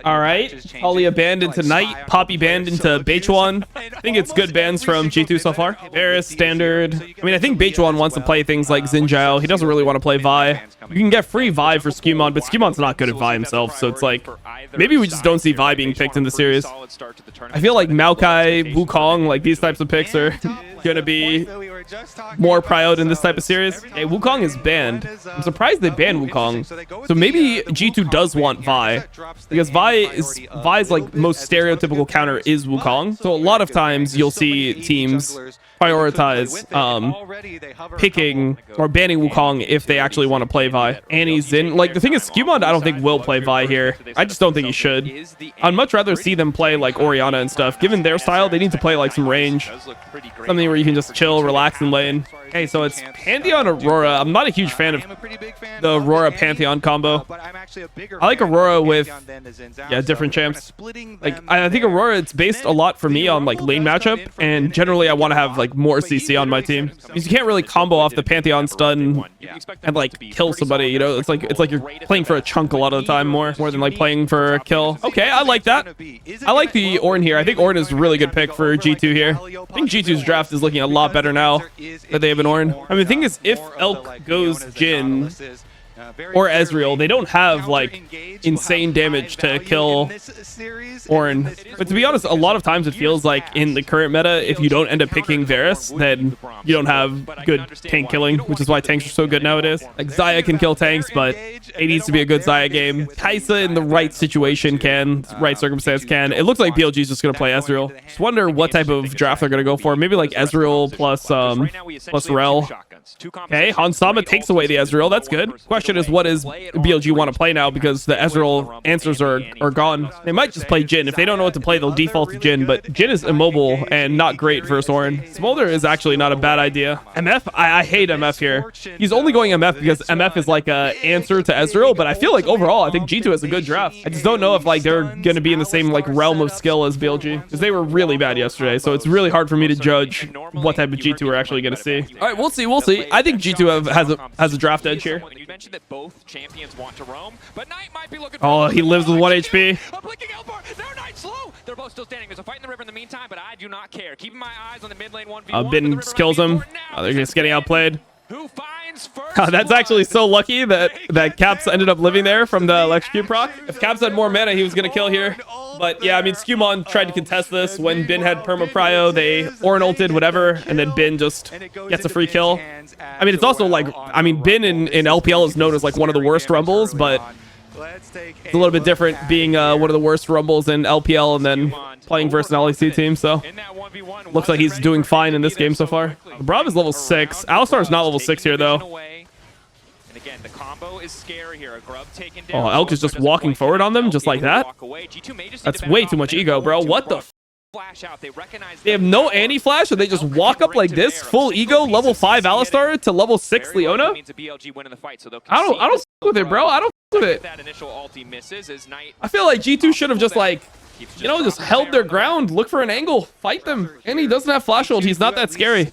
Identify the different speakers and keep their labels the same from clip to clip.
Speaker 1: All right, Talia banned into Knight, Poppy banned into Beichuan. I think it's good bans from G2 so far. Varus, standard. I mean, I think Beichuan wants to play things like Xin Zhao. He doesn't really want to play Vi. You can get free Vi for Skewmon, but Skewmon's not good at Vi himself, so it's like, maybe we just don't see Vi being picked in the series. I feel like Maokai, Wukong, like these types of picks are gonna be more prioed in this type of series. Hey, Wukong is banned. I'm surprised they banned Wukong. So maybe G2 does want Vi, because Vi's like most stereotypical counter is Wukong. So a lot of times you'll see teams prioritize picking or banning Wukong if they actually want to play Vi. Annie's in. Like, the thing is, Skewmon I don't think will play Vi here. I just don't think he should. I'd much rather see them play like Orianna and stuff. Given their style, they need to play like some range. Something where you can just chill, relax in lane. Okay, so it's Pantheon Aurora. I'm not a huge fan of the Aurora Pantheon combo. I like Aurora with different champs. Like, I think Aurora, it's based a lot for me on like lane matchup, and generally I want to have like more CC on my team, because you can't really combo off the Pantheon stun and like kill somebody, you know. It's like you're playing for a chunk a lot of the time, more than like playing for a kill. Okay, I like that. I like the Ornn here. I think Ornn is a really good pick for G2 here. I think G2's draft is looking a lot better now that they have an Ornn. I mean, the thing is, if Elk goes Jhin or Ezreal, they don't have like insane damage to kill Ornn. But to be honest, a lot of times it feels like in the current meta, if you don't end up picking Varus, then you don't have good tank killing, which is why tanks are so good nowadays. Like, Xayah can kill tanks, but it needs to be a good Xayah game. Kai'Sa in the right situation can, right circumstance can. It looks like BLG is just going to play Ezreal. Just wonder what type of draft they're going to go for. Maybe like Ezreal plus Rel. Okay, Hansama takes away the Ezreal. That's good. Question is, what does BLG want to play now, because the Ezreal answers are gone. They might just play Jhin. If they don't know what to play, they'll default to Jhin, but Jhin is immobile and not great versus Ornn. Smolder is actually not a bad idea. MF, I hate MF here. He's only going MF because MF is like a answer to Ezreal, but I feel like overall, I think G2 has a good draft. I just don't know if like they're going to be in the same like realm of skill as BLG, because they were really bad yesterday, so it's really hard for me to judge what type of G2 we're actually going to see. All right, we'll see. I think G2 has a draft edge here.
Speaker 2: You mentioned that both champions want to roam, but Knight might be looking.
Speaker 1: Oh, he lives with 1 HP.
Speaker 2: Knight's slow. They're both still standing. There's a fight in the river in the meantime, but I do not care. Keeping my eyes on the mid lane 1v1.
Speaker 1: Bin kills him. Oh, they're just getting outplayed.
Speaker 2: Who finds first?
Speaker 1: That's actually so lucky that Caps ended up living there from the electrocute proc. If Caps had more mana, he was gonna kill here. But yeah, I mean, Skewmon tried to contest this when Bin had perma prio. They Ornn ulted, whatever, and then Bin just gets a free kill. I mean, it's also like, I mean, Bin in LPL is known as like one of the worst rumbles, but it's a little bit different being one of the worst rumbles in LPL and then playing versus an LEC team. So looks like he's doing fine in this game so far. Brav is level 6. Alistar is not level 6 here though.
Speaker 2: Again, the combo is scary here. A grub taken
Speaker 1: Oh,
Speaker 2: down.
Speaker 1: Elk is just walking forward on them just like that. That's way too much ego, bro. What the f? They have no anti-flash, or they just walk up like this, full ego, level 5 Alistar to level 6 Leona? I don't f with it, bro. I don't f with it. I feel like G2 should have just like, you know, just held their ground, look for an angle, fight them. And he doesn't have flash ult. He's not that scary.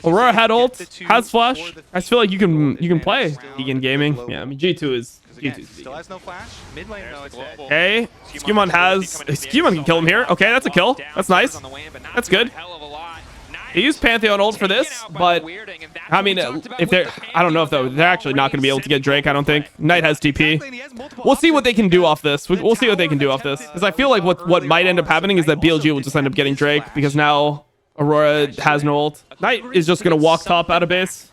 Speaker 1: Aurora had ult, has flash. I just feel like you can play Egan Gaming. Yeah, I mean, G2 still has no flash. Mid lane though, it's dead. Okay, Skewmon can kill him here. Okay, that's a kill. That's nice. That's good. They used Pantheon ult for this, but I mean, if they're, I don't know if they're actually not going to be able to get Drake. I don't think. Knight has TP. We'll see what they can do off this. We'll see what they can do off this, because I feel like what might end up happening is that BLG will just end up getting Drake, because now Aurora has no ult. Knight is just going to walk top out of base.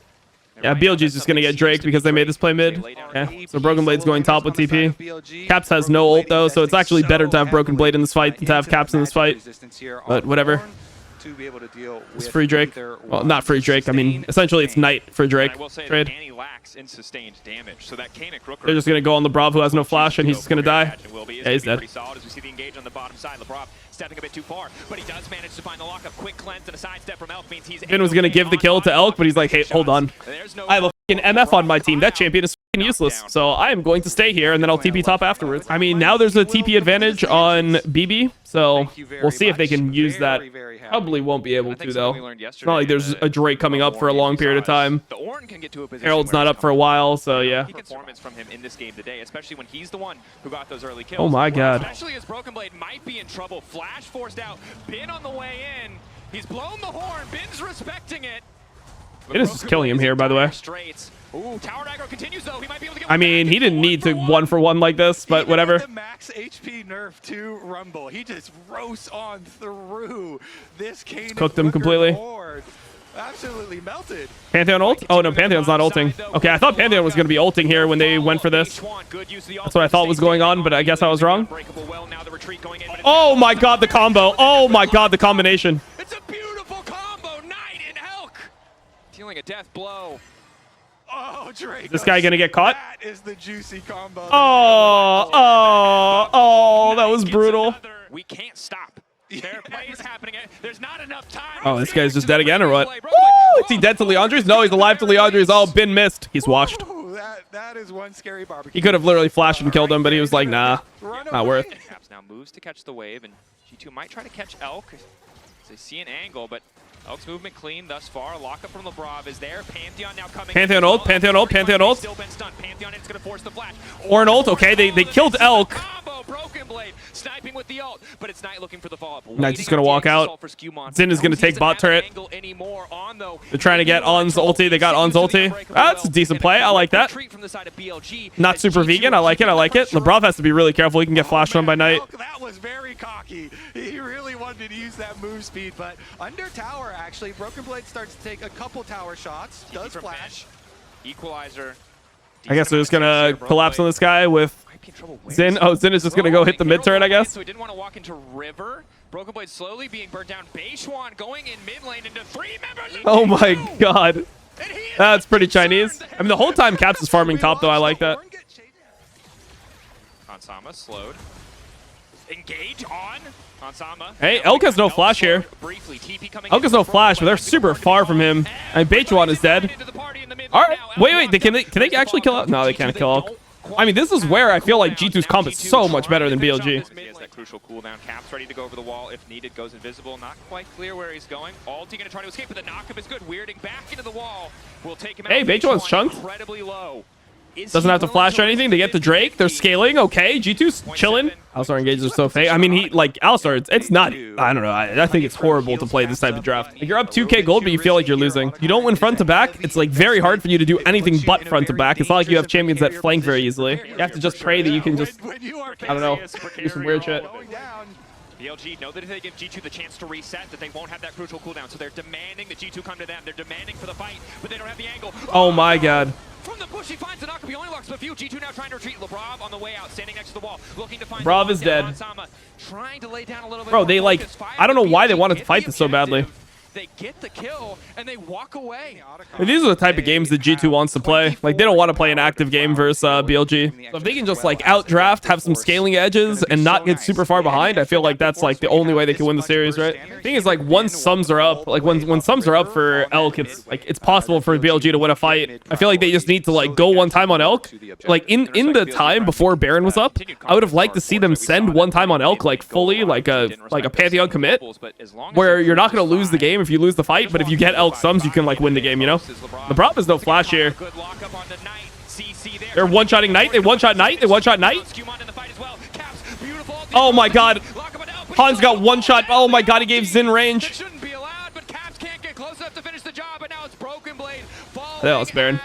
Speaker 1: Yeah, BLG is just going to get Drake because they made this play mid. Yeah, so Broken Blade's going top with TP. Caps has no ult though, so it's actually better to have Broken Blade in this fight than to have Caps in this fight. But whatever. It's free Drake. Well, not free Drake. I mean, essentially it's Knight for Drake. Trade. They're just going to go on the Brav, who has no flash, and he's just going to die. Yeah, he's dead. Stepping a bit too far, but he does manage to find the lockup. Quick cleanse and a sidestep from Elk means he's Finn was going to give the kill to Elk, but he's like, hey, hold on. I have a fucking MF on my team. That champion is useless. So I am going to stay here, and then I'll TP top afterwards. I mean, now there's a TP advantage on BB, so we'll see if they can use that. Probably won't be able to, though. It's not like there's a Drake coming up for a long period of time. Herald's not up for a while, so yeah.
Speaker 2: Performance from him in this game today, especially when he's the one who got those early kills.
Speaker 1: Oh my god.
Speaker 2: Especially as Broken Blade might be in trouble. Flash forced out. Bin on the way in. He's blown the horn. Bin's respecting it.
Speaker 1: It is just killing him here, by the way.
Speaker 2: Ooh, tower aggro continues, though. He might be able to get
Speaker 1: I mean, he didn't need to 1-for-1 like this, but whatever.
Speaker 3: The max HP nerf to Rumble. He just roasts on through this Kane.
Speaker 1: Cooked him completely.
Speaker 3: Absolutely melted.
Speaker 1: Pantheon ult? Oh no, Pantheon's not ulting. Okay, I thought Pantheon was going to be ulting here when they went for this. That's what I thought was going on, but I guess I was wrong. Oh my god, the combo. Oh my god, the combination.
Speaker 2: It's a beautiful combo. Knight and Elk. Dealing a death blow.
Speaker 3: Oh, Drake.
Speaker 1: Is this guy going to get caught?
Speaker 3: That is the juicy combo.
Speaker 1: Oh, that was brutal.
Speaker 2: We can't stop. Fair play is happening. There's not enough time.
Speaker 1: Oh, this guy's just dead again or what? Woo! Is he dead to Leandre's? No, he's alive to Leandre's. Oh, been missed. He's washed.
Speaker 3: Ooh, that is one scary barbecue.
Speaker 1: He could have literally flashed and killed him, but he was like, nah, not worth.
Speaker 2: Caps now moves to catch the wave, and G2 might try to catch Elk. They see an angle, but Elk's movement clean thus far. Lockup from LeBron is there. Pantheon now coming.
Speaker 1: Pantheon ult, Pantheon ult, Pantheon ult.
Speaker 2: Still been stunned. Pantheon is going to force the flash.
Speaker 1: Or an ult. Okay, they killed Elk.
Speaker 2: Combo, Broken Blade sniping with the ult, but it's Knight looking for the follow-up.
Speaker 1: Knight's just going to walk out. Zin is going to take bot turret. They're trying to get On's ulti. They got On's ulti. That's a decent play. I like that. Not super vegan. I like it. I like it. LeBron has to be really careful. He can get flashed on by Knight.
Speaker 3: That was very cocky. He really wanted to use that move speed, but under tower, actually, Broken Blade starts to take a couple tower shots. Does flash.
Speaker 2: Equalizer.
Speaker 1: I guess they're just going to collapse on this guy with Zin. Oh, Zin is just going to go hit the mid turret, I guess.
Speaker 2: So he didn't want to walk into River. Broken Blade slowly being burnt down. Beishwan going in mid lane into 3 members.
Speaker 1: Oh my god. That's pretty Chinese. I mean, the whole time Caps is farming top, though. I like that.
Speaker 2: Kansama slowed. Engage on Kansama.
Speaker 1: Hey, Elk has no flash here. Elk has no flash, but they're super far from him. And Bechuan is dead. All right. Wait. Can they actually kill Elk? No, they can't kill Elk. I mean, this is where I feel like G2's comp is so much better than BLG.
Speaker 2: He has that crucial cooldown. Caps ready to go over the wall if needed. Goes invisible. Not quite clear where he's going. Alti going to try to escape, but the knockup is good. Weirding back into the wall. Will take him out.
Speaker 1: Hey, Bechuan's chunked.
Speaker 2: Incredibly low.
Speaker 1: Doesn't have to flash or anything to get the Drake. They're scaling. Okay, G2's chilling. Alistar engages are so fake. I mean, he like Alistar. It's not. I don't know. I think it's horrible to play this type of draft. Like, you're up 2k gold, but you feel like you're losing. You don't win front to back. It's like very hard for you to do anything but front to back. It's not like you have champions that flank very easily. You have to just pray that you can just, I don't know, do some weird shit.
Speaker 2: BLG know that if they give G2 the chance to reset, that they won't have that crucial cooldown. So they're demanding that G2 come to them. They're demanding for the fight, but they don't have the angle.
Speaker 1: Oh my god.
Speaker 2: From the bush, he finds the knockup. He only locks a few. G2 now trying to retreat. LeBron on the way out, standing next to the wall, looking to find.
Speaker 1: Brav is dead.
Speaker 2: Trying to lay down a little bit.
Speaker 1: Bro, they like, I don't know why they wanted to fight this so badly.
Speaker 2: They get the kill and they walk away.
Speaker 1: These are the type of games that G2 wants to play. Like, they don't want to play an active game versus BLG. So if they can just like outdraft, have some scaling edges, and not get super far behind, I feel like that's like the only way they can win the series, right? The thing is, like, once sums are up, like when sums are up for Elk, it's like it's possible for BLG to win a fight. I feel like they just need to like go one time on Elk. Like in the time before Baron was up, I would have liked to see them send one time on Elk, like fully, like a Pantheon commit, where you're not going to lose the game if you lose the fight, but if you get Elk sums, you can like win the game, you know? The problem is no flash here. They're one-shotting Knight. They one-shot Knight. They one-shot Knight. Oh my god. Han's got one shot. Oh my god, he gave Zin range. That was Baron.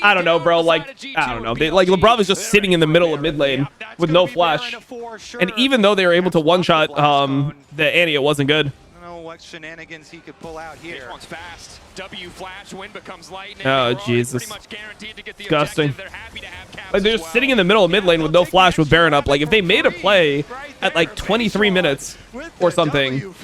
Speaker 1: I don't know, bro. Like, I don't know. Like, LeBron is just sitting in the middle of mid lane with no flash. And even though they were able to one-shot the Annie, it wasn't good.
Speaker 3: What shenanigans he could pull out here.
Speaker 2: One's fast. W flash, wind becomes lightning.
Speaker 1: Oh, Jesus. Disgusting. Like, they're just sitting in the middle of mid lane with no flash with Baron up. Like, if they made a play at like 23 minutes or something,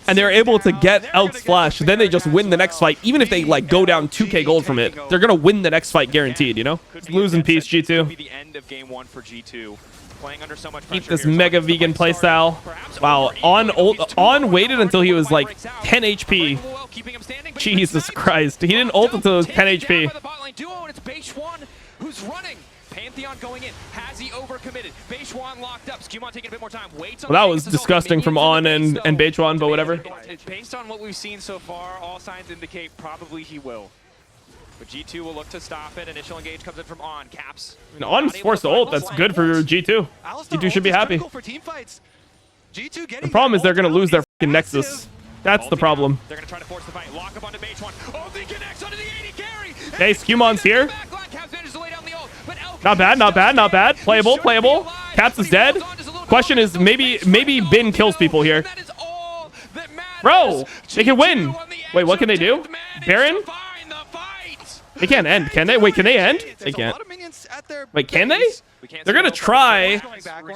Speaker 1: and they're able to get Elk's flash, then they just win the next fight. Even if they like go down 2k gold from it, they're gonna win the next fight guaranteed, you know? Lose in peace, G2.
Speaker 2: The end of game 1 for G2. Playing under so much
Speaker 1: keep this mega vegan playstyle. Wow, on waited until he was like 10 HP. Jesus Christ, he didn't ult until he was 10 HP.
Speaker 2: who's running. Pantheon going in. Has he overcommitted? Beishwan locked up. Skewmon taking a bit more time. Waits on
Speaker 1: Well, that was disgusting from On and Beishwan, but whatever.
Speaker 2: Based on what we've seen so far, all signs indicate probably he will. But G2 will look to stop it. Initial engage comes in from On. Caps.
Speaker 1: On's forced to ult. That's good for G2. G2 should be happy. The problem is they're going to lose their fucking Nexus. That's the problem.
Speaker 2: They're going to try to force the fight. Lock up onto Beishwan. Ulti connects onto the 80 carry.
Speaker 1: Hey, Skewmon's here. Not bad, not bad, not bad. Playable, playable. Caps is dead. Question is, maybe Bin kills people here. Bro, they can win. Wait, what can they do? Baron? They can't end, can they? Wait, can they end? They can't. Wait, can they? They're gonna try.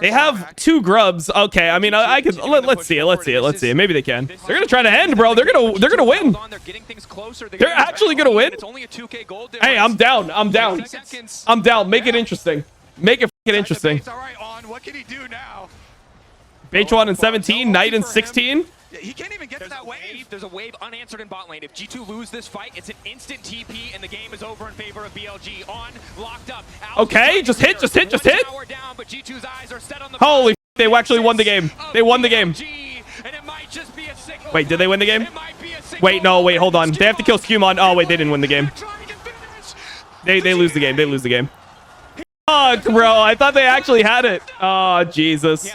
Speaker 1: They have 2 grubs. Okay, I mean, I could. Let's see it. Let's see it. Let's see it. Maybe they can. They're gonna try to end, bro. They're gonna win. They're actually gonna win. Hey, I'm down. I'm down. I'm down. Make it interesting. Make it fucking interesting.
Speaker 3: What can he do now?
Speaker 1: Beishwan in 17, Knight in 16.
Speaker 3: He can't even get to that wave.
Speaker 2: There's a wave unanswered in bot lane. If G2 lose this fight, it's an instant TP, and the game is over in favor of BLG. On, locked up.
Speaker 1: Okay, just hit, just hit, just hit.
Speaker 2: Down, but G2's eyes are set on the
Speaker 1: Holy, they actually won the game. They won the game. Wait, did they win the game? Wait, no, wait, hold on. They have to kill Skewmon. Oh, wait, they didn't win the game. They lose the game. They lose the game. Fuck, bro. I thought they actually had it. Oh, Jesus.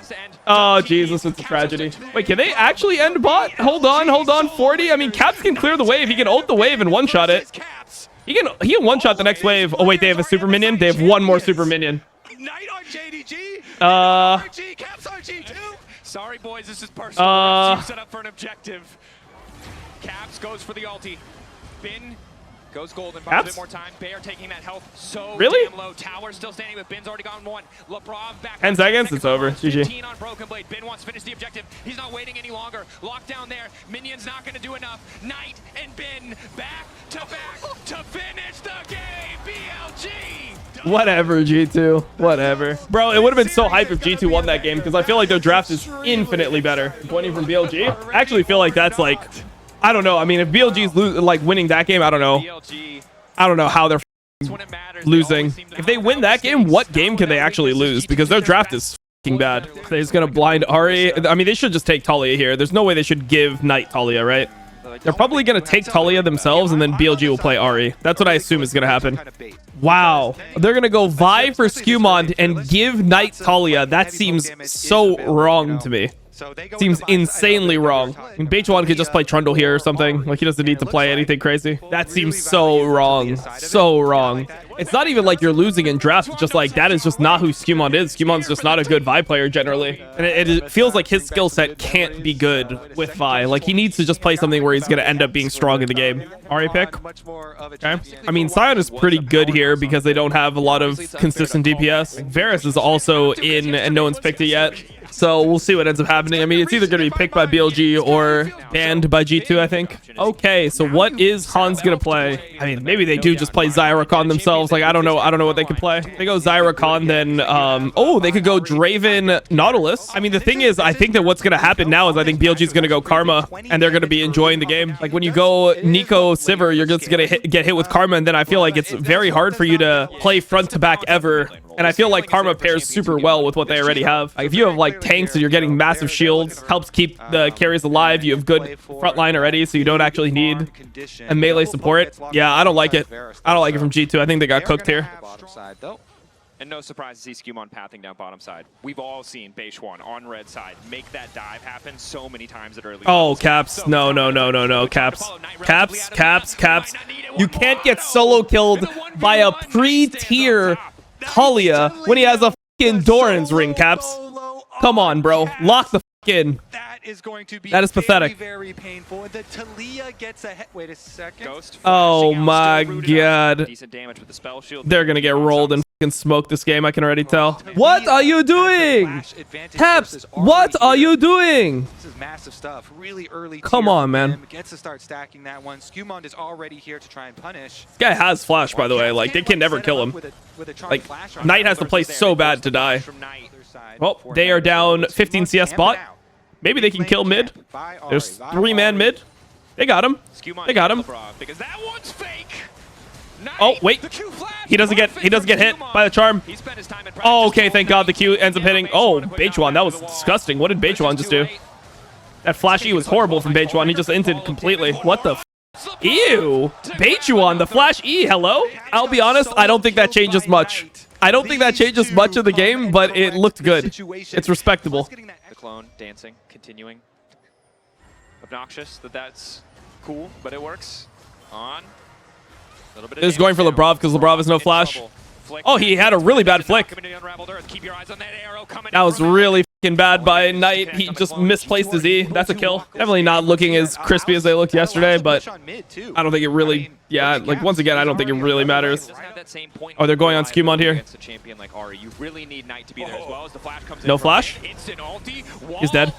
Speaker 1: Oh, Jesus, it's a tragedy. Wait, can they actually end bot? Hold on, 40. I mean, Caps can clear the wave. He can ult the wave and one-shot it. He can one-shot the next wave. Oh, wait, they have a super minion? They have one more super minion.
Speaker 3: Knight on JDG. Caps RG too.
Speaker 2: Sorry, boys, this is personal. You set up for an objective. Caps goes for the ulti. Bin goes golden, buys a bit more time. Bear taking that health so damn low. Tower still standing, but Bin's already gone 1. Labrov back
Speaker 1: 10 seconds, it's over. GG.
Speaker 2: 15 on Broken Blade. Bin wants to finish the objective. He's not waiting any longer. Lockdown there. Minion's not going to do enough. Knight and Bin back to finish the game. BLG.
Speaker 1: Whatever, G2. Whatever. Bro, it would have been so hype if G2 won that game because I feel like their draft is infinitely better. 20 from BLG. I actually feel like that's like... I don't know. I mean, if BLG's like winning that game, I don't know. I don't know how they're losing. If they win that game, what game can they actually lose? Because their draft is bad. They're just gonna blind Ahri. I mean, they should just take Talia here. There's no way they should give Knight Talia, right? They're probably gonna take Talia themselves, and then BLG will play Ahri. That's what I assume is gonna happen. Wow. They're gonna go Vi for Skewmon and give Knight Talia. That seems so wrong to me. Seems insanely wrong. I mean, Beishwan could just play Trundle here or something. Like, he doesn't need to play anything crazy. That seems so wrong. So wrong. It's not even like you're losing in draft. It's just like, that is just not who Skewmon is. Skewmon's just not a good Vi player generally. And it feels like his skill set can't be good with Vi. Like, he needs to just play something where he's going to end up being strong in the game. Ahri pick. Okay. I mean, Sion is pretty good here because they don't have a lot of consistent DPS. Varus is also in and no one's picked it yet. So we'll see what ends up happening. I mean, it's either going to be picked by BLG or banned by G2, I think. Okay, so what is Hans going to play? I mean, maybe they do just play Zyra themselves. Like, I don't know what they could play. They go Zyra, then oh, they could go Draven Nautilus. I mean, the thing is, I think that what's going to happen now is I think BLG is going to go Karma, and they're going to be enjoying the game. Like, when you go Nico Sivir, you're just going to get hit with Karma, and then I feel like it's very hard for you to play front to back ever. And I feel like Karma pairs super well with what they already have. Like, if you have like tanks and you're getting massive shields, helps keep the carries alive. You have good frontline already, so you don't actually need a melee support. Yeah, I don't like it. I don't like it from G2. I think they got cooked here.
Speaker 2: And no surprise to see Skewmon pathing down bottom side. We've all seen Beishwan on red side make that dive happen so many times at early.
Speaker 1: Oh, Caps. No. Caps. Caps. You can't get solo killed by a pre-tier Talia when he has a fucking Doran's ring, Caps. Come on, bro. Lock the fuck in.
Speaker 3: That is going to be
Speaker 1: pathetic.
Speaker 3: Very painful. The Talia gets ahead. Wait a second.
Speaker 2: Ghost
Speaker 1: oh my god.
Speaker 2: Decent damage with the spell shield.
Speaker 1: They're gonna get rolled and fucking smoke this game. I can already tell. What are you doing? Caps, what are you doing?
Speaker 3: This is massive stuff. Really early.
Speaker 1: Come on, man.
Speaker 3: Gets to start stacking that one. Skewmon is already here to try and punish.
Speaker 1: This guy has flash, by the way. Like, they can never kill him. Like, Knight has to play so bad to die. Well, they are down 15 CS bot. Maybe they can kill mid. There's 3-man mid. They got him. They got him.
Speaker 2: Because that one's fake.
Speaker 1: Oh, wait. He doesn't get hit by the charm. Oh, okay. Thank God the Q ends up hitting. Oh, Beichuan, that was disgusting. What did Beichuan just do? That flash E was horrible from Beichuan. He just inted completely. What the f? Ew. Beichuan, the flash E. Hello? I'll be honest, I don't think that changes much. I don't think that changes much of the game, but it looked good. It's respectable.
Speaker 2: The clone dancing, continuing. Obnoxious that's cool, but it works. On.
Speaker 1: It was going for Lebrov because Lebrov has no flash. Oh, he had a really bad flick. That was really fucking bad by Knight. He just misplaced his E. That's a kill. Definitely not looking as crispy as they looked yesterday, but I don't think it really... Yeah, like, once again, I don't think it really matters. Oh, they're going on Skewmont here. No flash? He's dead.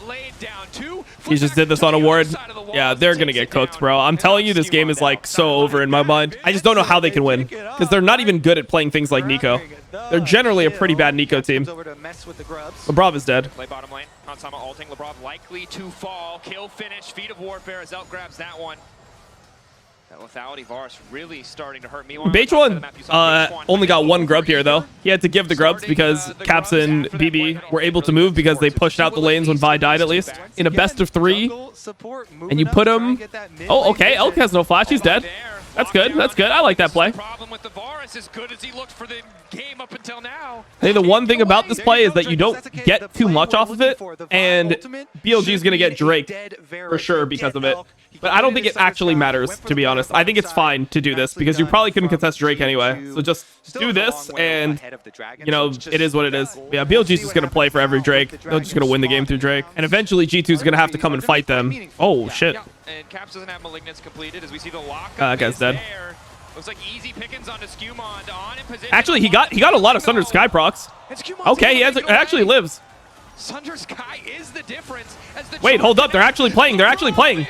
Speaker 1: He just did this on a ward. Yeah, they're gonna get cooked, bro. I'm telling you, this game is, like, so over in my mind. I just don't know how they can win, because they're not even good at playing things like Nico. They're generally a pretty bad Nico team. Lebrov is dead.
Speaker 2: Play bottom lane. Hansama ulting. Lebrov likely to fall. Kill finish. Feet of Warfare. Zelk grabs that one. That lethality Varus really starting to hurt me.
Speaker 1: Beichuan only got one grub here, though. He had to give the grubs because Caps and BB were able to move because they pushed out the lanes when Vi died, at least. In a best of 3. And you put him... Oh, okay. Elk has no flash. He's dead. That's good. That's good. I like that play. I think the one thing about this play is that you don't get too much off of it, and BLG is going to get Drake for sure because of it. But I don't think it actually matters, to be honest. I think it's fine to do this because you probably couldn't contest Drake anyway. So just do this, and, you know, it is what it is. Yeah, BLG's just going to play for every Drake. They're just going to win the game through Drake. And eventually G2 is going to have to come and fight them. Oh, shit.
Speaker 2: And Caps doesn't have Malignance completed as we see the lock.
Speaker 1: That guy's dead.
Speaker 2: Looks like easy pickings onto Skewmont on in position.
Speaker 1: Actually, he got a lot of Sunder Sky procs. Okay, he actually lives.
Speaker 2: Sunder Sky is the difference.
Speaker 1: Wait, hold up. They're actually playing. They're actually playing.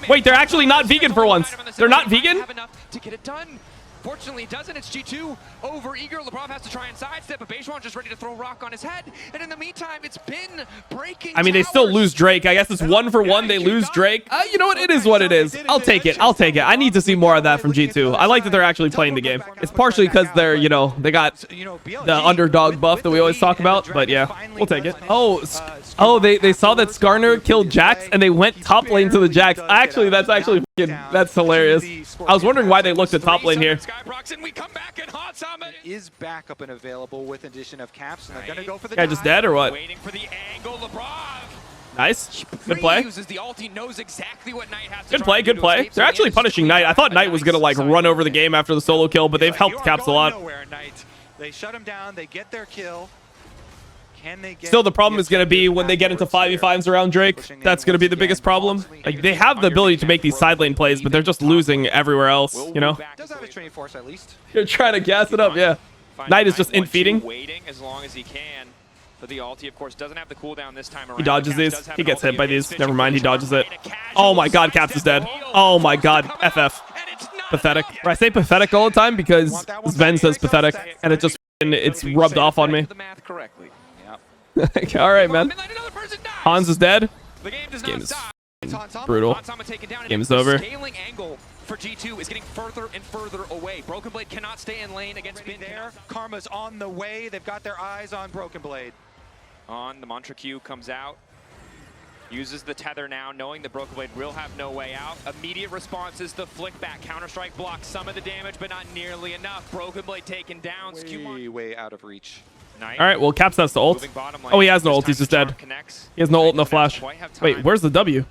Speaker 1: Wait, they're actually not vegan for once. They're not vegan?
Speaker 2: To get it done. Fortunately, it doesn't. It's G2 over eager. Lebrov has to try and sidestep, but Beichuan just ready to throw rock on his head. And in the meantime, it's been breaking.
Speaker 1: I mean, they still lose Drake. I guess it's 1 for 1. They lose Drake. You know what? It is what it is. I'll take it. I'll take it. I need to see more of that from G2. I like that they're actually playing the game. It's partially because they're, you know, they got the underdog buff that we always talk about. But yeah, we'll take it. Oh, they saw that Skarner killed Jax and they went top lane to the Jax. Actually, that's hilarious. I was wondering why they looked at top lane here.
Speaker 2: And we come back and
Speaker 3: is backup and available with addition of Caps, and they're gonna go for the
Speaker 1: guy just dead or what?
Speaker 2: Waiting for the angle, Lebrov.
Speaker 1: Nice. Good play.
Speaker 2: Uses the ult. He knows exactly what Knight has to
Speaker 1: good play, good play. They're actually punishing Knight. I thought Knight was gonna like run over the game after the solo kill, but they've helped Caps a lot.
Speaker 3: They shut him down, they get their kill.
Speaker 1: Still, the problem is going to be when they get into 5v5s around Drake. That's going to be the biggest problem. Like, they have the ability to make these side lane plays, but they're just losing everywhere else, you know? You're trying to gas it up, yeah. Knight is just in feeding.
Speaker 2: Waiting as long as he can. But the ulti, of course, doesn't have the cooldown this time around.
Speaker 1: He dodges these. He gets hit by these. Never mind, he dodges it. Oh my god, Caps is dead. Oh my god, FF. Pathetic. I say pathetic all the time because Sven says pathetic, and it's rubbed off on me. All right, man. Hans is dead. This game is brutal. Game is over.
Speaker 2: Scaling angle for G2 is getting further and further away. Broken Blade cannot stay in lane against Bin there.
Speaker 3: Karma's on the way. They've got their eyes on Broken Blade.
Speaker 2: The mantra Q comes out. Uses the tether now, knowing that Broken Blade will have no way out. Immediate response is the flick back. Counter-strike blocks some of the damage, but not nearly enough. Broken Blade taken down.
Speaker 3: Way out of reach.
Speaker 1: All right, well, Caps has the ult. Oh, he has no ult. He's just dead. He has no ult, no flash. Wait, where's the W?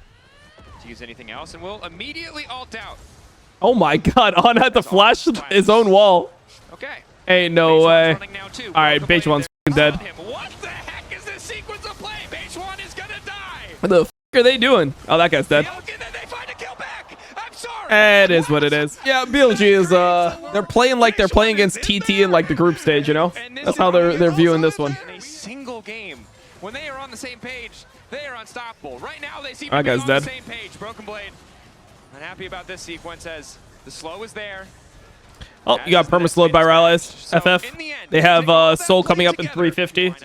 Speaker 2: To use anything else, and will immediately ult out.
Speaker 1: Oh my god, On had to flash his own wall.
Speaker 2: Okay.
Speaker 1: Ain't no way. All right, Beichuan's dead.
Speaker 2: What the heck is this sequence of play? Beichuan is gonna die.
Speaker 1: What the f are they doing? Oh, that guy's dead. It is what it is. Yeah, BLG is, they're playing like they're playing against TT in, like, the group stage, you know? That's how they're viewing this one.
Speaker 2: In a single game, when they are on the same page, they are unstoppable. Right now, they seem
Speaker 1: to
Speaker 2: be
Speaker 1: on
Speaker 2: the same page. Broken Blade, unhappy about this sequence as the slow is there.
Speaker 1: Oh, you got perma-slowed by Rallies, FF. They have Soul coming up in 350.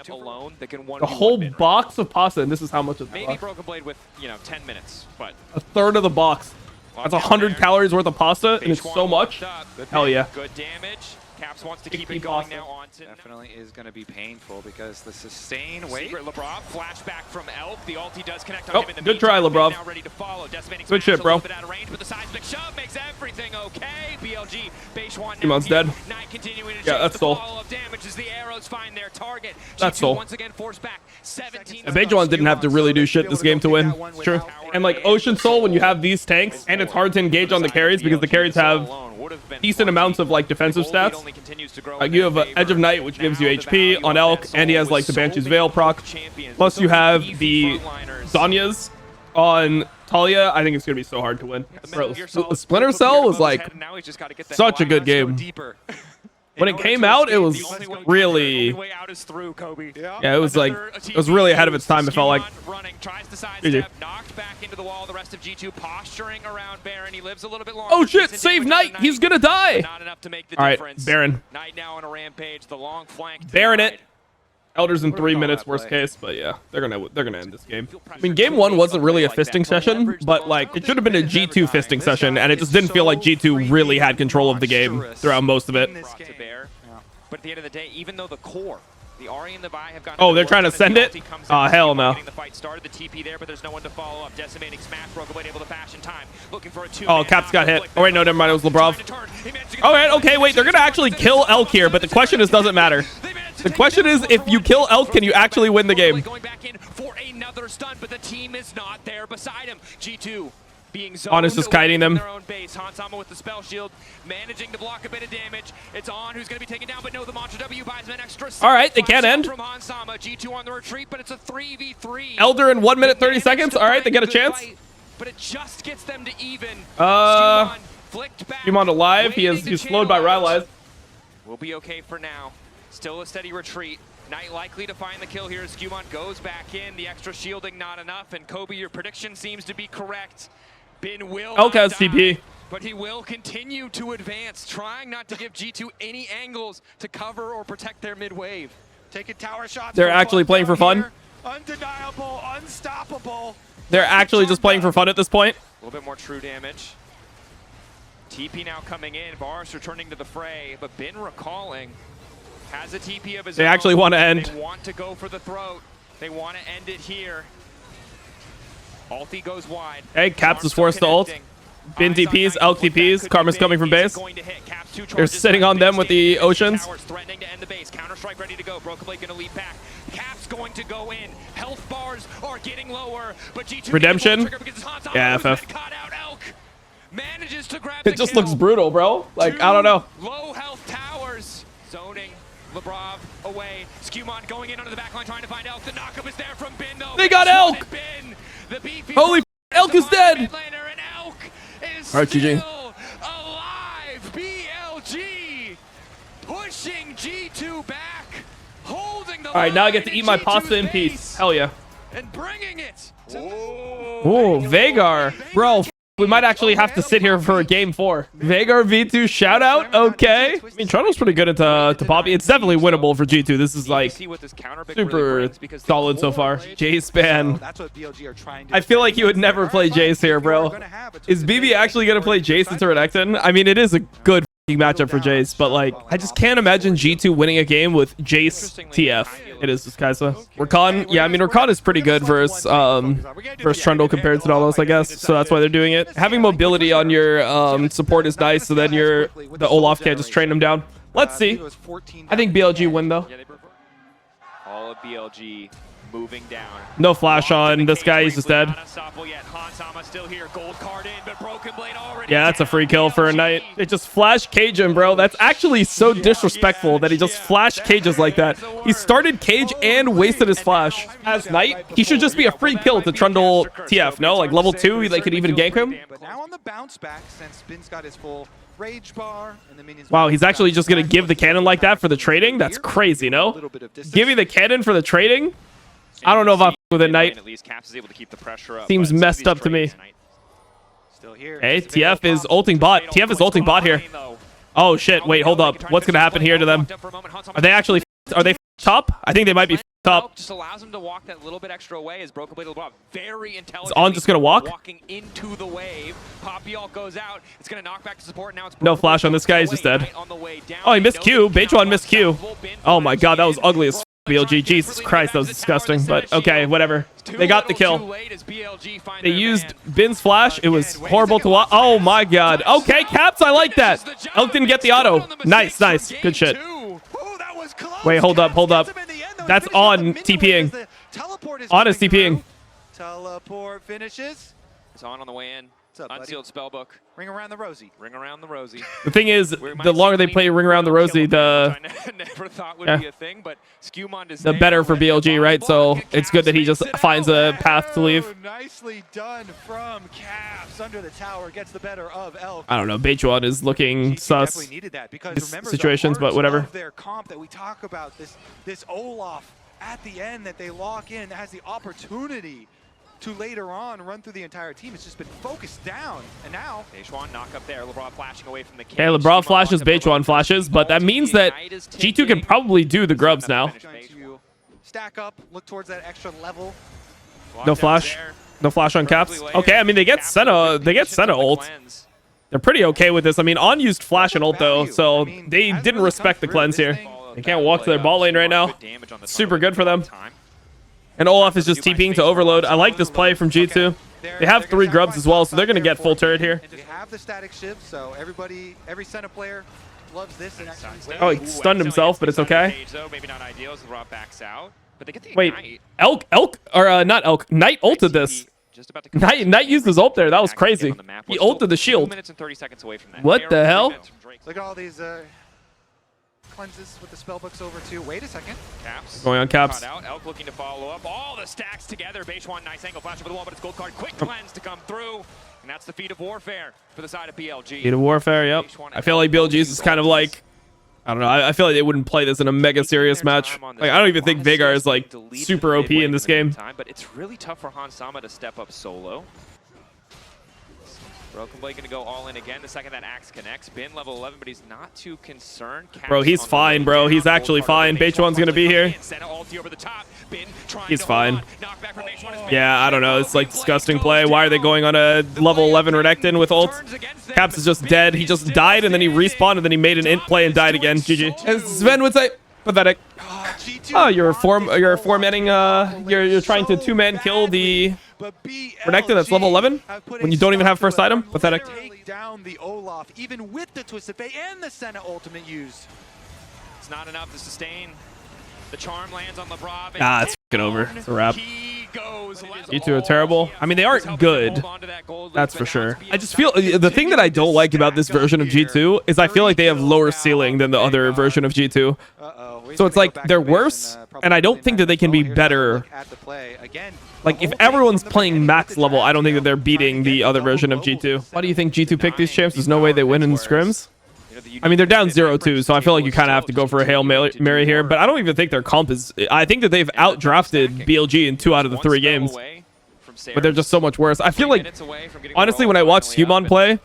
Speaker 1: A whole box of pasta, and this is how much it's
Speaker 2: maybe Broken Blade with, 10 minutes, but
Speaker 1: a third of the box. That's 100 calories worth of pasta, and it's so much. Hell yeah.
Speaker 2: Good damage. Caps wants to keep it
Speaker 1: Keep
Speaker 2: going
Speaker 1: pasta.
Speaker 2: now on to...
Speaker 3: Definitely is going to be painful because the sustain weight.
Speaker 2: Secret LeBron, flashback from Elk. The ulti does connect on
Speaker 1: Oh,
Speaker 2: him in the
Speaker 1: good try,
Speaker 2: meantime.
Speaker 1: LeBron.
Speaker 2: Now ready to follow. Decimating
Speaker 1: Good
Speaker 2: smash
Speaker 1: shit,
Speaker 2: a
Speaker 1: bro.
Speaker 2: little bit out of range, but the seismic shove makes everything okay. BLG, base one.
Speaker 1: Kumon's dead.
Speaker 2: Knight continuing to
Speaker 1: Yeah,
Speaker 2: chase
Speaker 1: that's
Speaker 2: the
Speaker 1: Soul.
Speaker 2: follow-up damage as the arrows find their target.
Speaker 1: That's
Speaker 2: G2
Speaker 1: Soul.
Speaker 2: once again forced back. 17.
Speaker 1: And Bejuan didn't have to really do shit this game to win. It's true. And like Ocean Soul, when you have these tanks, and it's hard to engage on the carries because the carries have decent amounts of like defensive stats. Like you have Edge of Night, which gives you HP on Elk, and he has like the Banshee's Veil proc. Plus you have the Zanyas on Talia. I think it's gonna be so hard to win. Bro, Splinter Cell was like such a good game. When it came out, it was really, yeah, it was like, it was really ahead of its time. It felt like. GG.
Speaker 2: Knocked back into the wall. The rest of G2 posturing around Baron. He lives a little bit longer.
Speaker 1: Oh shit! Save Knight. He's gonna die.
Speaker 2: Not enough to make the
Speaker 1: All right,
Speaker 2: difference.
Speaker 1: Baron.
Speaker 2: Knight now on a rampage. The long flank.
Speaker 1: Baron it. Elders in 3 minutes, worst case, but yeah, they're gonna end this game. I mean, game 1 wasn't really a fisting session, but like it should have been a G2 fisting session, and it just didn't feel like G2 really had control of the game throughout most of it.
Speaker 2: But at the end of the day, even though the core, the Ahri and the Vi have gotten.
Speaker 1: Oh, they're trying to send it? Hell no.
Speaker 2: The fight started, the TP there, but there's no one to follow up. Decimating smash, Broken Blade able to fashion time, looking for a 2.
Speaker 1: Oh, Caps got hit. Oh wait, no, never mind. It was Lebrov. All right, okay, wait. They're gonna actually kill Elk here, but the question is, does it matter? The question is, if you kill Elk, can you actually win the game?
Speaker 2: Going back in for another stun, but the team is not there beside him. G2 being
Speaker 1: Honest is kiting them.
Speaker 2: their own base. Hansama with the spell shield, managing to block a bit of damage. It's on who's going to be taken down, but no, the Mantra W buys him an extra.
Speaker 1: All right, they can't end.
Speaker 2: From Hansama, G2 on the retreat, but it's a 3v3.
Speaker 1: Elder in 1 minute 30 seconds. All right, they get a chance.
Speaker 2: But it just gets them to even.
Speaker 1: Flicked back. Kumon alive. He's slowed by Rylai's.
Speaker 2: We'll be okay for now. Still a steady retreat. Knight likely to find the kill here as Kumon goes back in. The extra shielding not enough, and Kobe, your prediction seems to be correct. Bin will
Speaker 1: Elk has
Speaker 2: die,
Speaker 1: TP.
Speaker 2: but he will continue to advance, trying not to give G2 any angles to cover or protect their mid wave.
Speaker 3: Taking tower shots.
Speaker 1: They're actually playing for fun.
Speaker 3: Undeniable, unstoppable.
Speaker 1: They're actually just playing for fun at this point.
Speaker 2: A little bit more true damage. TP now coming in. Varus returning to the fray, but Bin recalling. Has a TP of his own.
Speaker 1: They actually want to end.
Speaker 2: They want to go for the throat. They want to end it here. Ulti goes wide.
Speaker 1: Hey, Caps is forced to ult. Bin TPs, Elk TPs. Karma's coming from base. They're sitting on them with the Oceans.
Speaker 2: Threatening to end the base. Counter-strike ready to go. Broken Blade going to leap back. Caps going to go in. Health bars are getting lower, but G2
Speaker 1: Redemption. Yeah, FF.
Speaker 2: caught out. Elk manages to grab
Speaker 1: It just looks brutal, bro. Like, I don't know.
Speaker 2: Low health towers. Zoning. Lebrov away. Skewmon going in under the backline trying to find Elk. The knockup is there from Bin though.
Speaker 1: They got Elk! Holy Elk is dead! All right, GG.
Speaker 2: Alive! BLG pushing G2 back, holding the.
Speaker 1: All right, now I get to eat my pasta in peace. Hell yeah.
Speaker 2: And bringing it.
Speaker 1: Ooh, Veigar. Bro, we might actually have to sit here for a game 4. Veigar V2 shout out. Okay. I mean, Trundle's pretty good to Poppy. It's definitely winnable for G2. This is like super solid so far. Jace ban. I feel like you would never play Jace here, bro. Is BB actually going to play Jace into Renekton? I mean, it is a good matchup for Jace, but like, I just can't imagine G2 winning a game with Jace TF. It is just Kaisa. Rakan, yeah, I mean, Rakan is pretty good versus Trundle compared to Nautilus, I guess, so that's why they're doing it. Having mobility on your support is nice, so then the Olaf can't just train him down. Let's see. I think BLG win, though.
Speaker 2: All of BLG moving down.
Speaker 1: No flash on this guy, he's just dead. Yeah, that's a free kill for a Knight. It just flash cage him, bro. That's actually so disrespectful that he just flash cages like that. He started cage and wasted his flash. As Knight, he should just be a free kill to Trundle TF, no? Like level 2, they could even gank him.
Speaker 3: But now on the bounce back, since Bin's got his full rage bar and the minions.
Speaker 1: Wow, he's actually just gonna give the cannon like that for the trading? That's crazy, no? Giving the cannon for the trading? I don't know if I'm with it, Knight. Seems messed up to me. Hey, TF is ulting bot. TF is ulting bot here. Oh shit, wait, hold up. What's gonna happen here to them? Are they actually Are they top? I think they might be top.
Speaker 2: Just allows him to walk that little bit extra away as Broken Blade LeBron very intelligent.
Speaker 1: Is On just gonna walk?
Speaker 2: Walking into the wave. Poppy goes out. It's gonna knock back to support. Now it's
Speaker 1: No flash on this guy. He's just dead. Oh, he missed Q. Bechuan missed Q. Oh my god, that was ugly as BLG. Jesus Christ, that was disgusting. But okay, whatever. They got the kill. They used Bin's flash. It was horrible to watch. Oh my god. Okay, Caps, I like that. Elk didn't get the auto. Nice, nice. Good shit. Wait, hold up, hold up. That's On TPing. On is TPing.
Speaker 3: Teleport finishes.
Speaker 2: It's On the way in. Unsealed spellbook.
Speaker 3: Ring around the rosy.
Speaker 2: Ring around the rosy.
Speaker 1: The thing is, the longer they play Ring Around the Rosy, the
Speaker 2: never thought would be a thing, but
Speaker 1: the better for BLG, right? So it's good that he just finds a path to leave.
Speaker 3: Nicely done from Caps under the tower. Gets the better of Elk.
Speaker 1: I don't know. Bechuan is looking sus.
Speaker 3: Needed that because remember
Speaker 1: situations, but whatever.
Speaker 3: Their comp that we talk about, this Olaf at the end that they lock in that has the opportunity to later on run through the entire team. It's just been focused down, and now
Speaker 2: Bechuan knock up there. LeBron flashing away from the cage.
Speaker 1: Okay, LeBron flashes, Bechuan flashes, but that means that G2 can probably do the grubs now.
Speaker 3: Stack up, look towards that extra level.
Speaker 1: No flash. No flash on Caps. Okay, I mean they get Senna ult. They're pretty okay with this. I mean, On used flash and ult though, so they didn't respect the cleanse here. They can't walk to their ball lane right now. Super good for them. And Olaf is just TPing to overload. I like this play from G2. They have 3 grubs as well, so they're going to get full turret here.
Speaker 3: They have the static shift, so every center player loves this. And
Speaker 1: oh, he stunned himself, but it's okay.
Speaker 2: Maybe not ideal as LeBron backs out, but they get the
Speaker 1: Wait, Elk, or not Elk, Knight ulted this. Knight used his ult there. That was crazy. He ulted the shield. What the hell?
Speaker 3: Look at all these cleanses with the spellbooks over too. Wait a second.
Speaker 2: Caps.
Speaker 1: Going on Caps.
Speaker 2: Elk looking to follow up. All the stacks together. Bechuan, nice angle. Flash over the wall, but it's gold card. Quick cleanse to come through. And that's the feat of warfare for the side of BLG.
Speaker 1: Feat of warfare, yep. I feel like BLG's is kind of like, I don't know. I feel like they wouldn't play this in a mega serious match. Like, I don't even think Veigar is like super OP in this game.
Speaker 2: But it's really tough for Han Sama to step up solo. Broken Blade gonna go all in again the second that axe connects. Bin level 11, but he's not too concerned.
Speaker 1: Bro, he's fine, bro. He's actually fine. Bechuan's gonna be here. He's fine. Yeah, I don't know. It's like disgusting play. Why are they going on a level 11 Renekton with ult? Caps is just dead. He just died and then he respawned and then he made an int play and died again. GG. As Sven would say, pathetic. Oh, you're formatting. You're trying to 2-man kill the Renekton that's level 11 when you don't even have first item. Pathetic.
Speaker 3: Take down the Olaf, even with the Twisted Fate and the Senna ultimate used.
Speaker 2: It's not enough to sustain. The charm lands on LeBron.
Speaker 1: Ah, it's fucking over. It's a wrap. G2 are terrible. I mean, they aren't good. That's for sure. I just feel the thing that I don't like about this version of G2 is I feel like they have lower ceiling than the other version of G2. So it's like they're worse, and I don't think that they can be better. Like, if everyone's playing max level, I don't think that they're beating the other version of G2. Why do you think G2 picked these champs? There's no way they win in the scrims. I mean, they're down 0-2, so I feel like you kind of have to go for a Hail Mary here. But I don't even think their comp is... I think that they've outdrafted BLG in 2 out of the 3 games. But they're just so much worse. I feel like, honestly, when I watch Human play,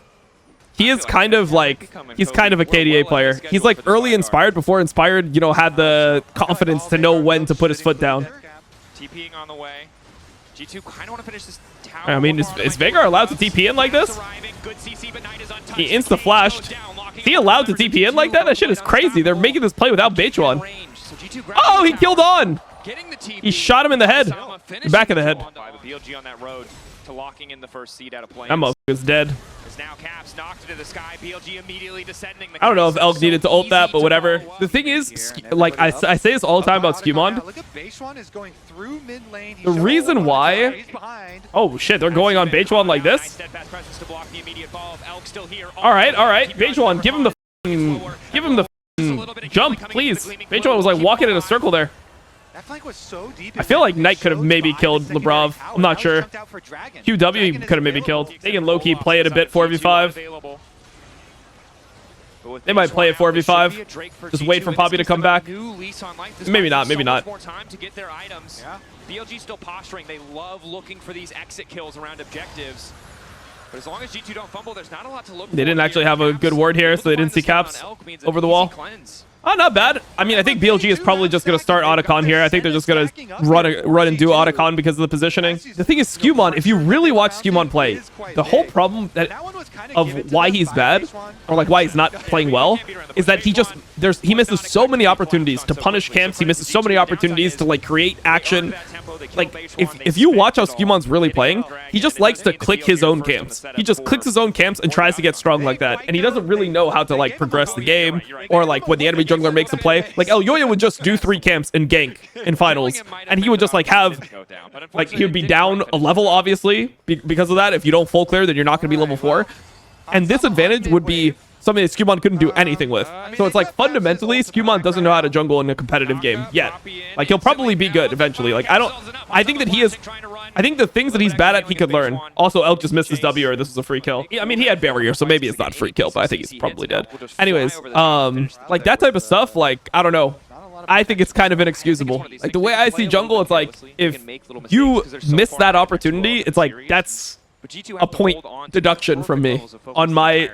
Speaker 1: he is kind of like... He's kind of a KDA player. He's like early Inspired before Inspired, you know, had the confidence to know when to put his foot down.
Speaker 2: TPing on the way. G2 kind of want to finish this tower.
Speaker 1: I mean, is Veigar allowed to TP in like this? He insta-flashed. Is he allowed to TP in like that? That shit is crazy. They're making this play without Bechuan. Oh, he killed On. He shot him in the head. The back of the head.
Speaker 2: BLG on that road to locking in the first seed out of play.
Speaker 1: That motherfucker's dead.
Speaker 2: It's now Caps knocked into the sky. BLG immediately descending.
Speaker 1: I don't know if Elk needed to ult that, but whatever. The thing is, like I say this all the time about Skewmond. The reason why... Oh shit, they're going on Bechuan like this? Alright, Bechuan, give him the jump, please. Bechuan was like walking in a circle there. I feel like Knight could have maybe killed Lebrov. I'm not sure. QW could have maybe killed. They can low-key play it a bit 4v5. They might play it 4v5. Just wait for Poppy to come back. Maybe not, maybe not.
Speaker 2: BLG still posturing. They love looking for these exit kills around objectives. But as long as G2 don't fumble, there's not a lot to look for.
Speaker 1: They didn't actually have a good ward here, so they didn't see Caps over the wall. Oh, not bad. I mean, I think BLG is probably just going to start Otacon here. I think they're just going to run and do Otacon because of the positioning. The thing is, Skewmon, if you really watch Skewmon play, the whole problem of why he's bad, or like why he's not playing well, is that he misses so many opportunities to punish camps. He misses so many opportunities to like create action. Like if you watch how Skemon's really playing, he just likes to click his own camps. He just clicks his own camps and tries to get strong like that. And he doesn't really know how to like progress the game, or like when the enemy jungler makes a play. Like Elyoya would just do 3 camps and gank in finals, and he would just like he would be down a level, obviously, because of that. If you don't full clear, then you're not going to be level 4. And this advantage would be something that Skewmon couldn't do anything with. So it's like fundamentally, Skewmon doesn't know how to jungle in a competitive game yet. Like he'll probably be good eventually. Like I think the things that he's bad at, he could learn. Also, Elk just missed his W, or this is a free kill. I mean, he had barrier, so maybe it's not free kill, but I think he's probably dead. Anyways, like that type of stuff, like, I don't know. I think it's kind of inexcusable. Like the way I see jungle, it's like if you miss that opportunity, it's like that's a point deduction from me on my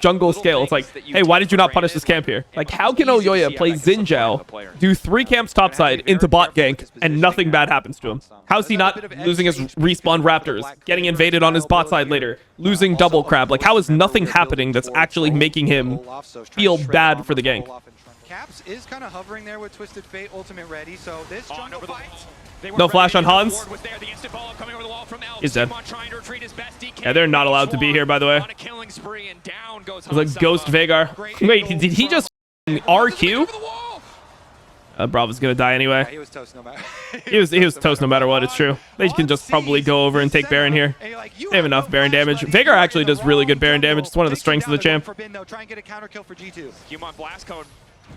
Speaker 1: jungle scale. It's like, hey, why did you not punish this camp here? Like, how can Elyoya play Xin Zhao, do 3 camps topside into bot gank, and nothing bad happens to him? How's he not losing his respawn raptors, getting invaded on his bot side later, losing double crab? Like, how is nothing happening that's actually making him feel bad for the gank?
Speaker 3: Caps is kind of hovering there with Twisted Fate ultimate ready, so this jungle fight.
Speaker 1: No flash on Hans. He's dead. Yeah, they're not allowed to be here, by the way. It was like Ghost Veigar. Wait, did he just RQ? Bravo's gonna die anyway. He was toast no matter. he was toast no matter what. It's true. They can just probably go over and take Baron here. They have enough Baron damage. Veigar actually does really good Baron damage. It's one of the strengths of the champ.
Speaker 3: Try and get a counter kill for G2.
Speaker 2: Human blast code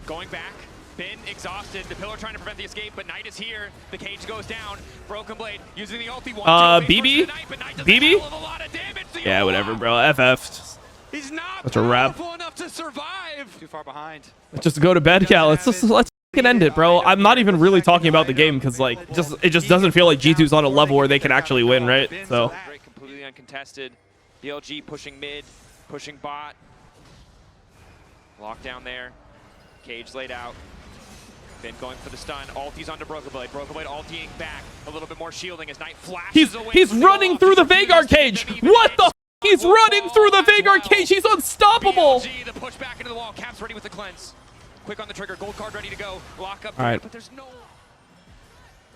Speaker 2: going back. Bin exhausted. The pillar trying to prevent the escape, but Knight is here. The cage goes down. Broken Blade using the ulti.
Speaker 1: BB? BB? Yeah, whatever, bro. FF.
Speaker 2: He's not
Speaker 1: That's a wrap.
Speaker 2: enough to survive.
Speaker 3: Too far behind.
Speaker 1: Let's just go to bed, Cal. Let's fucking end it, bro. I'm not even really talking about the game because like it just doesn't feel like G2's on a level where they can actually win, right? So
Speaker 2: Completely uncontested. BLG pushing mid, pushing bot. Lockdown there. Cage laid out. Been going for the stun. Ulti's onto Broken Blade. Broken Blade ultiing back. A little bit more shielding as Knight flashes away.
Speaker 1: He's running through the Veigar cage. What the f? He's running through the Veigar cage. He's unstoppable.
Speaker 2: BLG, the push back into the wall. Caps ready with the cleanse. Quick on the trigger. Gold card ready to go. Lock up.
Speaker 1: All right.
Speaker 2: But there's no...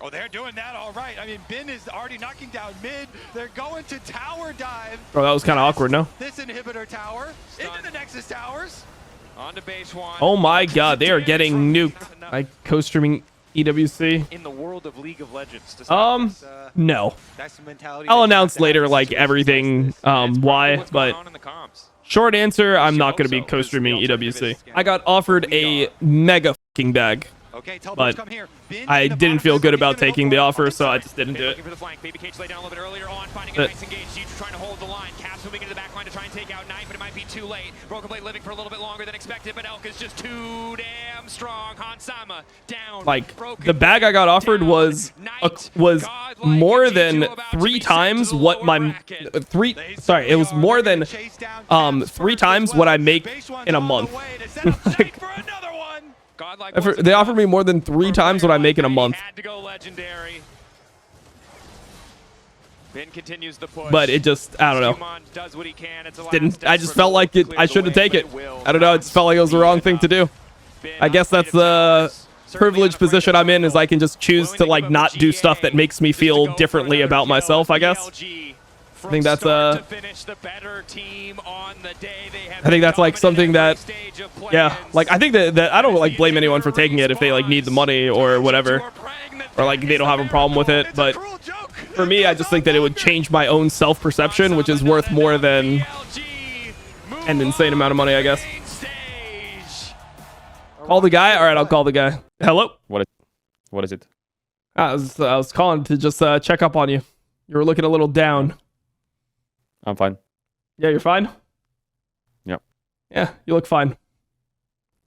Speaker 3: Oh, they're doing that all right. I mean, Bin is already knocking down mid. They're going to tower dive.
Speaker 1: Bro, that was kind of awkward, no?
Speaker 3: This inhibitor tower into the Nexus towers.
Speaker 2: On to base 1.
Speaker 1: Oh my god, they are getting nuked by co-streaming EWC.
Speaker 2: In the world of League of Legends.
Speaker 1: No. I'll announce later, like, everything, why, but short answer, I'm not going to be co-streaming EWC. I got offered a mega fucking bag, but I didn't feel good about taking the offer, so I just didn't do it.
Speaker 2: Baby Cage lay down a little bit earlier on, finding a nice engage. G2 trying to hold the line. Caps moving into the back line to try and take out Knight, but it might be too late. Broken Blade living for a little bit longer than expected, but Elk is just too damn strong. Hansama down.
Speaker 1: Like, the bag I got offered was more than 3 times what my it was more than 3 times what I make in a month. They offered me more than 3 times what I make in a month. But it just, I don't know. I just felt like I shouldn't take it. I don't know. It just felt like it was the wrong thing to do. I guess that's the privileged position I'm in, is I can just choose to like not do stuff that makes me feel differently about myself, I guess. I think that's like something that, yeah, like I think that I don't like blame anyone for taking it if they like need the money or whatever, or like they don't have a problem with it. But for me, I just think that it would change my own self-perception, which is worth more than an insane amount of money, I guess. Call the guy. All right, I'll call the guy. Hello.
Speaker 4: What is it?
Speaker 1: I was calling to just check up on you. You were looking a little down.
Speaker 4: I'm fine.
Speaker 1: Yeah, you're fine?
Speaker 4: Yep.
Speaker 1: Yeah, you look fine.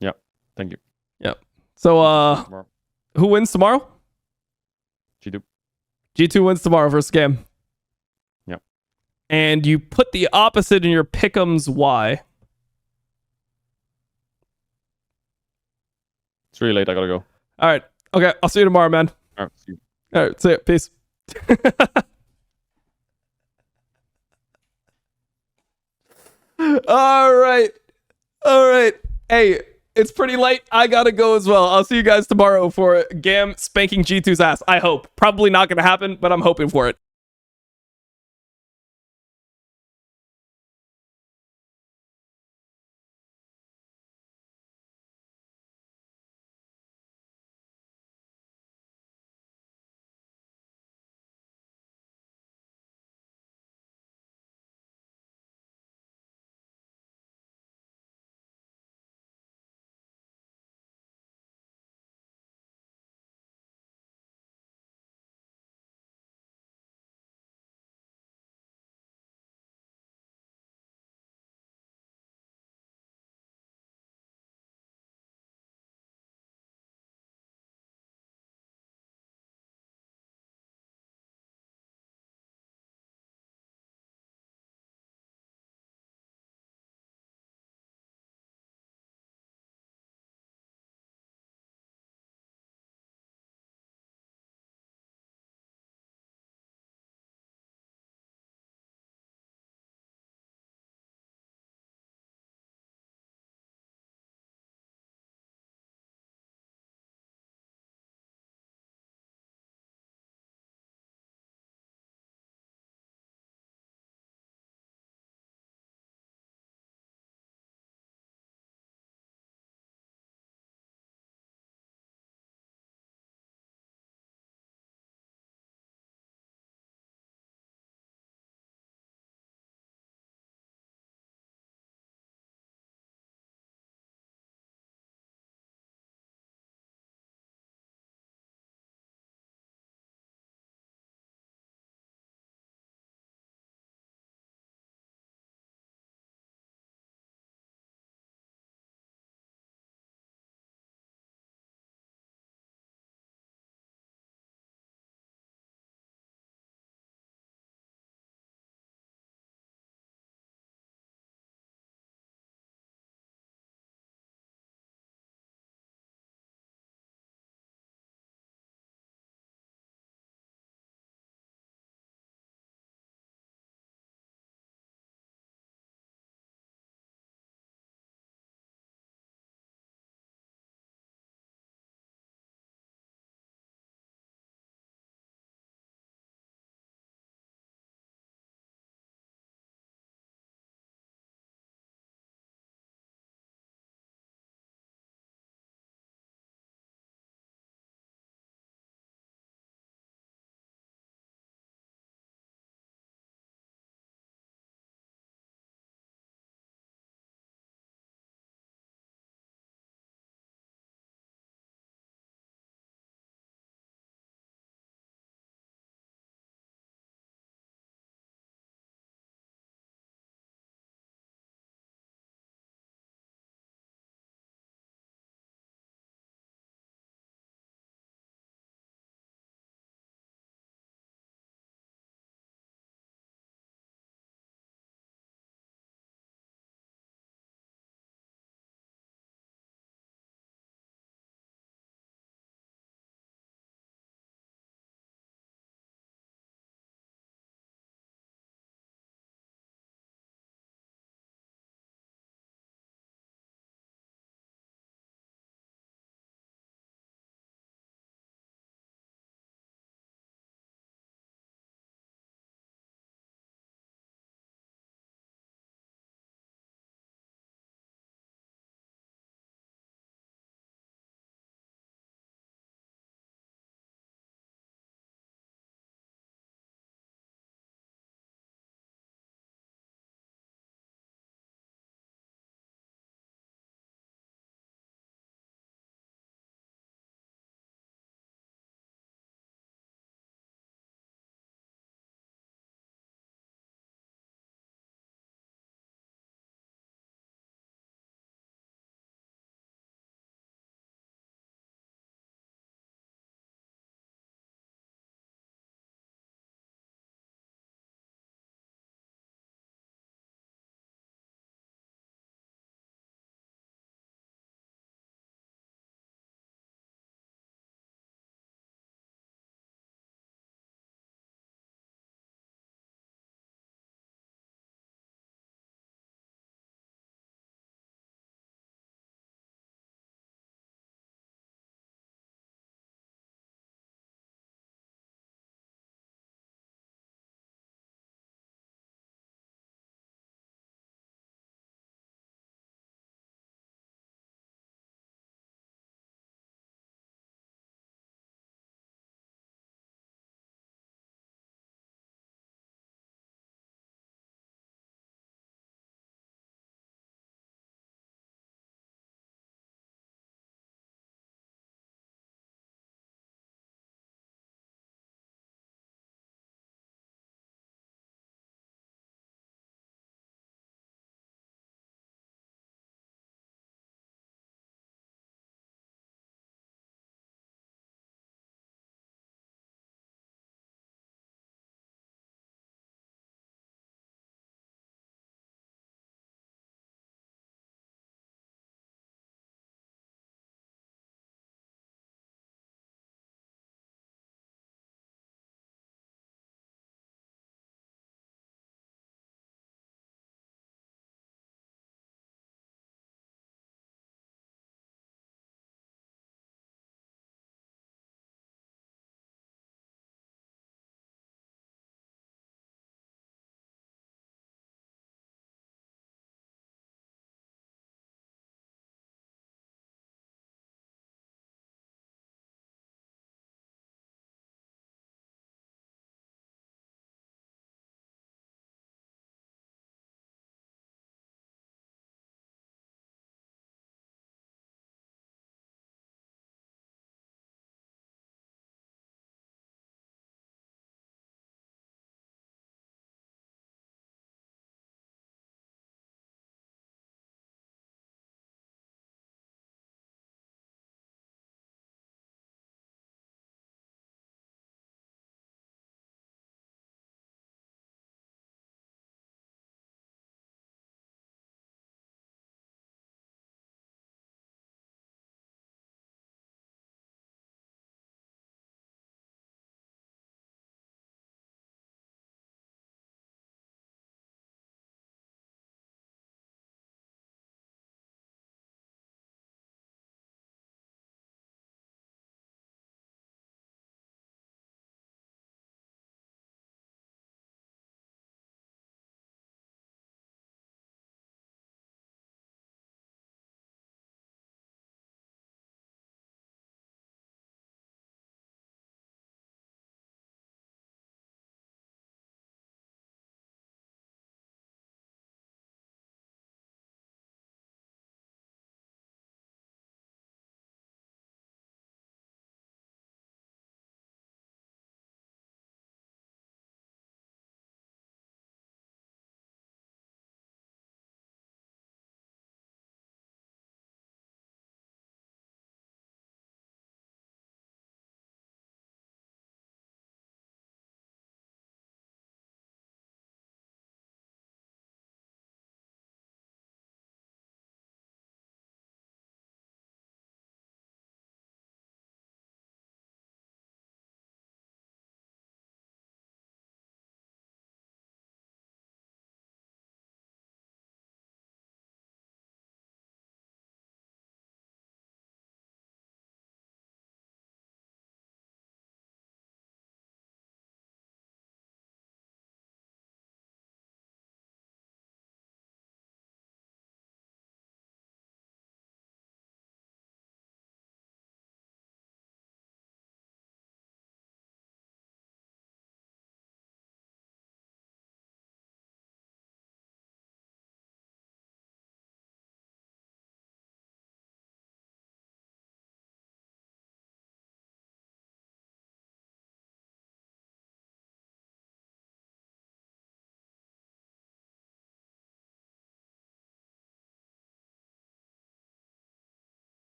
Speaker 4: Yep. Thank you.
Speaker 1: Yep. So, who wins tomorrow?
Speaker 4: G2.
Speaker 1: G2 wins tomorrow for a scam.
Speaker 4: Yep.
Speaker 1: And you put the opposite in your pick'ems. Why?
Speaker 4: It's really late. I gotta go.
Speaker 1: All right. Okay. I'll see you tomorrow, man.
Speaker 4: All right. See you.
Speaker 1: All right. See ya. Peace. All right. All right. Hey, it's pretty late. I gotta go as well. I'll see you guys tomorrow for Gam spanking G2's ass. I hope. Probably not gonna happen, but I'm hoping for it.